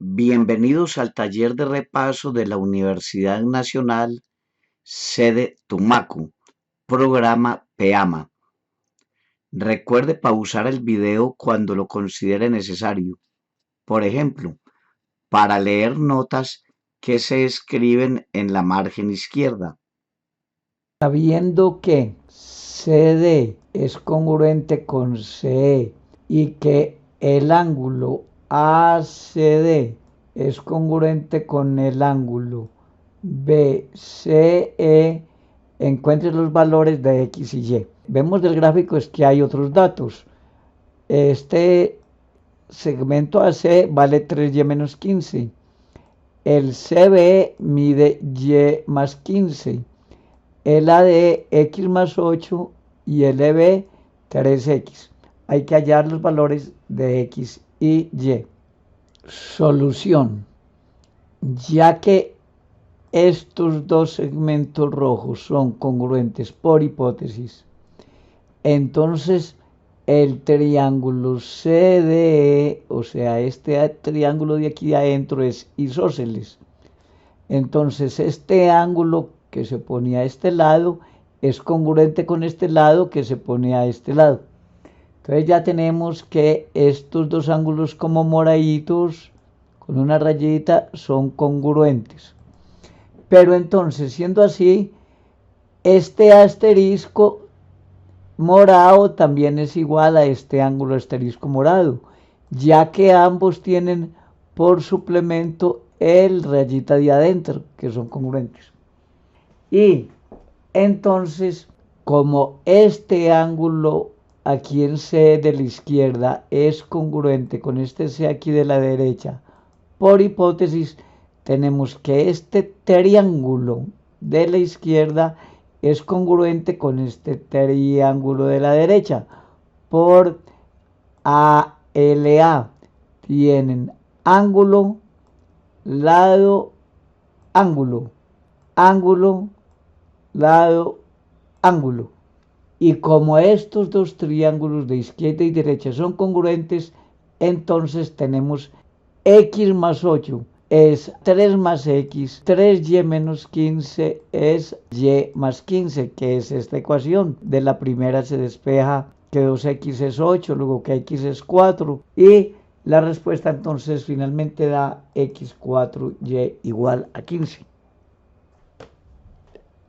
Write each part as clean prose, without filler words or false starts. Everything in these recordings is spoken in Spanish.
Bienvenidos al taller de repaso de la Universidad Nacional, sede Tumaco, programa PEAMA. Recuerde pausar el video cuando lo considere necesario. Por ejemplo, para leer notas que se escriben en la margen izquierda. Sabiendo que CD es congruente con CE y que el ángulo ACD es congruente con el ángulo BCE, encuentre los valores de X y Y. Vemos del gráfico es que hay otros datos. Este segmento AC vale 3Y menos 15. El CB mide Y más 15. El AD X más 8 y el EB 3X. Hay que hallar los valores de X y Y. Solución. Ya que estos dos segmentos rojos son congruentes por hipótesis, entonces el triángulo CDE, o sea, este triángulo de aquí adentro es isósceles. Entonces este ángulo que se pone a este lado es congruente con este lado que se pone a este lado. Entonces ya tenemos que estos dos ángulos como moraditos con una rayita son congruentes. Pero entonces, siendo así, este asterisco morado también es igual a este ángulo asterisco morado, ya que ambos tienen por suplemento el rayita de adentro, que son congruentes. Y entonces, como este ángulo aquí en C de la izquierda es congruente con este C aquí de la derecha, por hipótesis, tenemos que este triángulo de la izquierda es congruente con este triángulo de la derecha. Por ALA tienen ángulo, lado, ángulo, ángulo, lado, ángulo. Y como estos dos triángulos de izquierda y derecha son congruentes, entonces tenemos X más 8 es 3 más X, 3Y menos 15 es Y más 15, que es esta ecuación. De la primera se despeja que 2X es 8, luego que X es 4 y la respuesta entonces finalmente da X4Y igual a 15.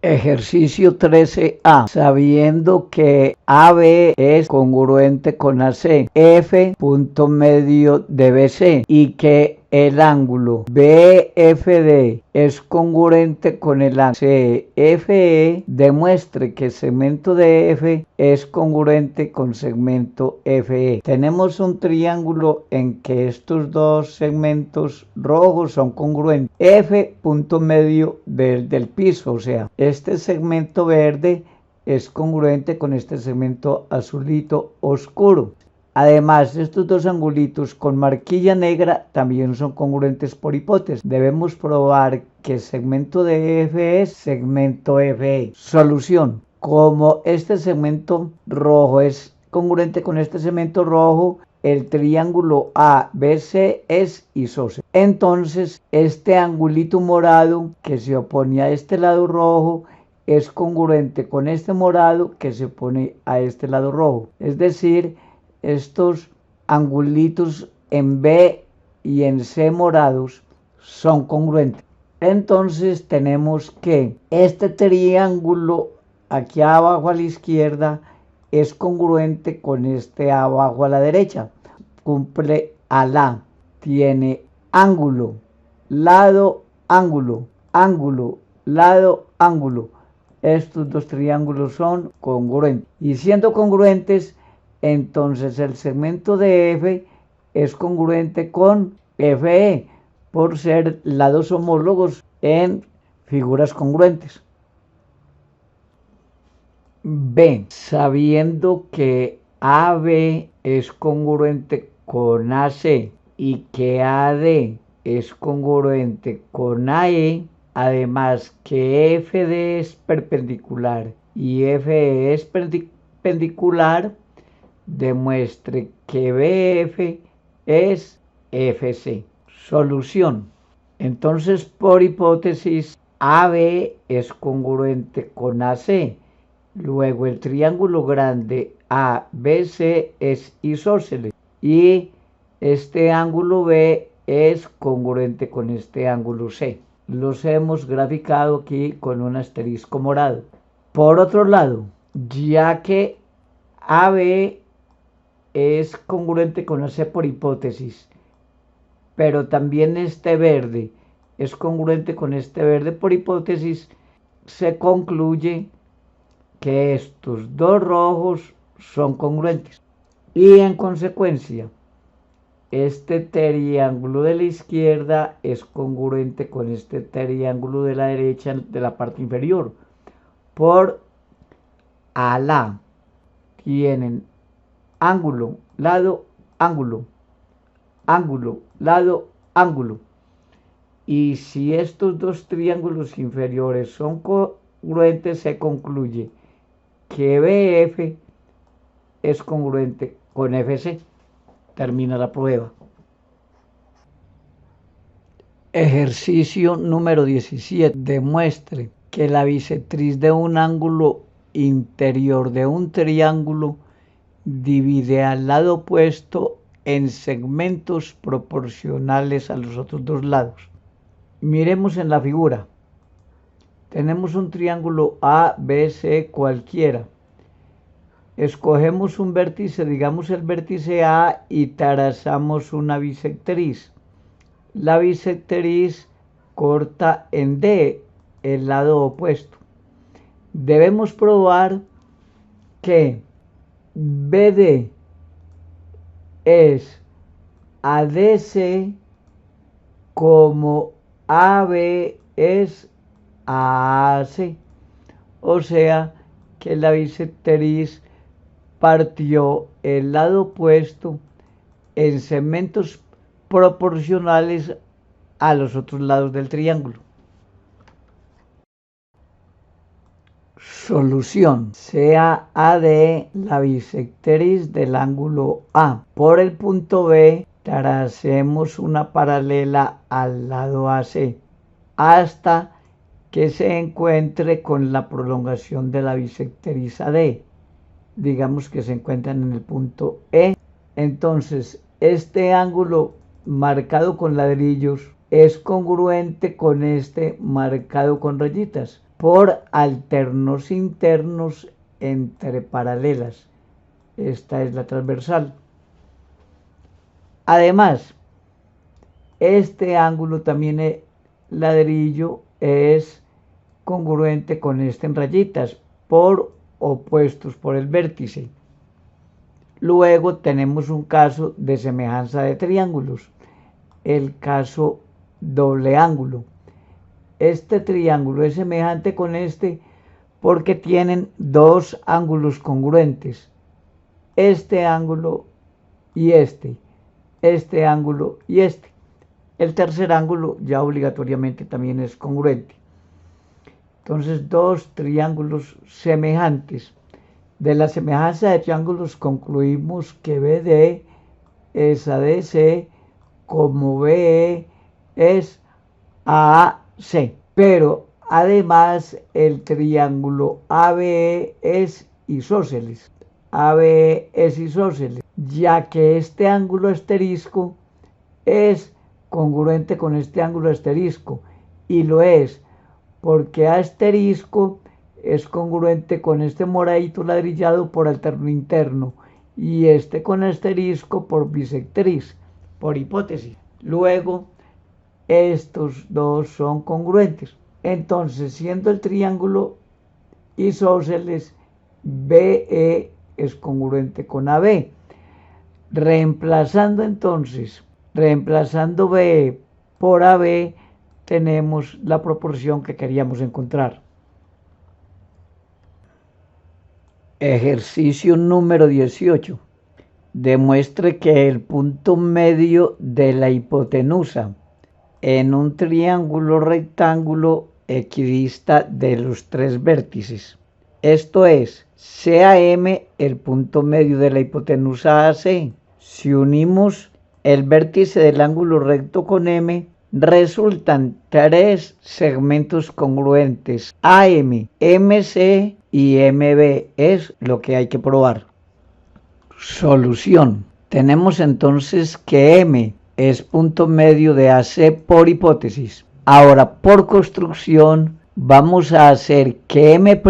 Ejercicio 13A. Sabiendo que AB es congruente con AC, F punto medio de BC y que el ángulo BFD es congruente con el ángulo CFE, demuestre que el segmento de F es congruente con segmento FE. Tenemos un triángulo en que estos dos segmentos rojos son congruentes. F punto medio del piso, o sea, este segmento verde es congruente con este segmento azulito oscuro. Además, estos dos angulitos con marquilla negra también son congruentes por hipótesis. Debemos probar que el segmento de F es segmento FE. Solución. Como este segmento rojo es congruente con este segmento rojo, el triángulo ABC es isósceles. Entonces, este angulito morado que se opone a este lado rojo es congruente con este morado que se opone a este lado rojo. Es decir, estos angulitos en B y en C morados son congruentes. Entonces tenemos que este triángulo aquí abajo a la izquierda es congruente con este abajo a la derecha. Cumple a la. Tiene ángulo, lado, ángulo, ángulo, lado, ángulo. Estos dos triángulos son congruentes. Y siendo congruentes, entonces el segmento de F es congruente con FE por ser lados homólogos en figuras congruentes. B. Sabiendo que AB es congruente con AC y que AD es congruente con AE, además que FD es perpendicular y FE es perpendicular, demuestre que BF es FC. Solución. Entonces, por hipótesis, AB es congruente con AC. Luego, el triángulo grande ABC es isósceles. Y este ángulo B es congruente con este ángulo C. Los hemos graficado aquí con un asterisco morado. Por otro lado, ya que AB es congruente con AC por hipótesis, pero también este verde es congruente con este verde por hipótesis, se concluye que estos dos rojos son congruentes. Y en consecuencia, este triángulo de la izquierda es congruente con este triángulo de la derecha de la parte inferior. Por ala tienen ángulo, lado, ángulo, ángulo, lado, ángulo. Y si estos dos triángulos inferiores son congruentes, se concluye que BF es congruente con FC. Termina la prueba. Ejercicio número 17. Demuestre que la bisectriz de un ángulo interior de un triángulo divide al lado opuesto en segmentos proporcionales a los otros dos lados. Miremos en la figura. Tenemos un triángulo ABC cualquiera. Escogemos un vértice, digamos el vértice A, y trazamos una bisectriz. La bisectriz corta en D, el lado opuesto. Debemos probar que BD es ADC como AB es AC. O sea que la bisectriz partió el lado opuesto en segmentos proporcionales a los otros lados del triángulo. Solución. Sea AD la bisectriz del ángulo A. Por el punto B, tracemos una paralela al lado AC hasta que se encuentre con la prolongación de la bisectriz AD. Digamos que se encuentran en el punto E. Entonces, este ángulo marcado con ladrillos es congruente con este marcado con rayitas por alternos internos entre paralelas. Esta es la transversal. Además, este ángulo también ladrillo es congruente con este en rayitas por opuestos por el vértice. Luego tenemos un caso de semejanza de triángulos, el caso doble ángulo. Este triángulo es semejante con este porque tienen dos ángulos congruentes, este ángulo y este ángulo y este. El tercer ángulo ya obligatoriamente también es congruente. Entonces, dos triángulos semejantes. De la semejanza de triángulos concluimos que BD es ADC como BE es AAC. Pero además el triángulo ABE es isósceles. ABE es isósceles, ya que este ángulo asterisco es congruente con este ángulo asterisco. Y lo es porque asterisco es congruente con este moradito ladrillado por alterno interno y este con asterisco por bisectriz, por hipótesis. Luego, estos dos son congruentes. Entonces, siendo el triángulo isósceles, BE es congruente con AB. Reemplazando BE por AB, tenemos la proporción que queríamos encontrar. Ejercicio número 18. Demuestre que el punto medio de la hipotenusa en un triángulo rectángulo equidista de los tres vértices. Esto es, sea M el punto medio de la hipotenusa AC. Si unimos el vértice del ángulo recto con M, resultan 3 segmentos congruentes, AM, MC y MB. Es lo que hay que probar. Solución. Tenemos entonces que M es punto medio de AC por hipótesis. Ahora, por construcción, vamos a hacer que M'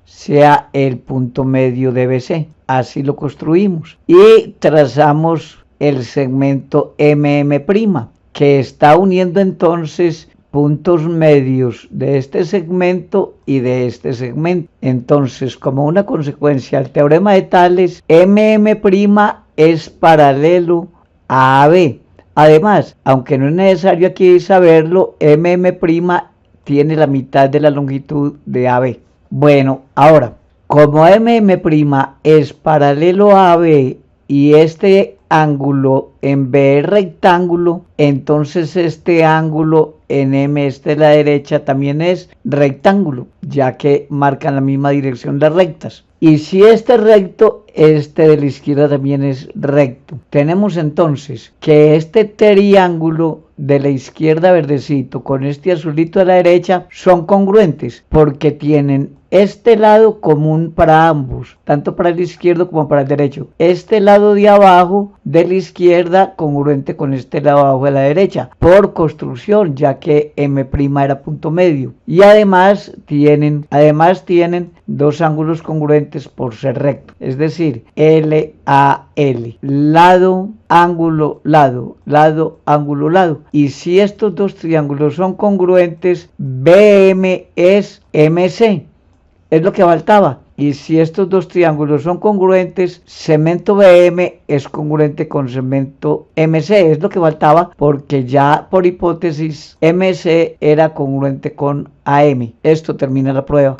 sea el punto medio de BC. Así lo construimos. Y trazamos el segmento MM', que está uniendo entonces puntos medios de este segmento y de este segmento. Entonces, como una consecuencia al teorema de Tales, MM' es paralelo a AB. Además, aunque no es necesario aquí saberlo, MM' tiene la mitad de la longitud de AB. Bueno, ahora, como MM' es paralelo a AB y este ángulo en B es rectángulo, entonces este ángulo en M, de la derecha, también es rectángulo, ya que marcan la misma dirección las rectas. Y si este es recto, este de la izquierda también es recto. Tenemos entonces que este triángulo de la izquierda verdecito con este azulito de la derecha son congruentes porque tienen este lado común para ambos, tanto para el izquierdo como para el derecho. Este lado de abajo de la izquierda congruente con este lado de abajo de la derecha, por construcción, ya que M' era punto medio. Y además tienen dos ángulos congruentes por ser recto, es decir, LAL, lado, ángulo, lado, lado, ángulo, lado. Y si estos dos triángulos son congruentes, BM es MC. Es lo que faltaba. Y si estos dos triángulos son congruentes, segmento BM es congruente con segmento MC. Es lo que faltaba porque ya por hipótesis MC era congruente con AM. Esto termina la prueba.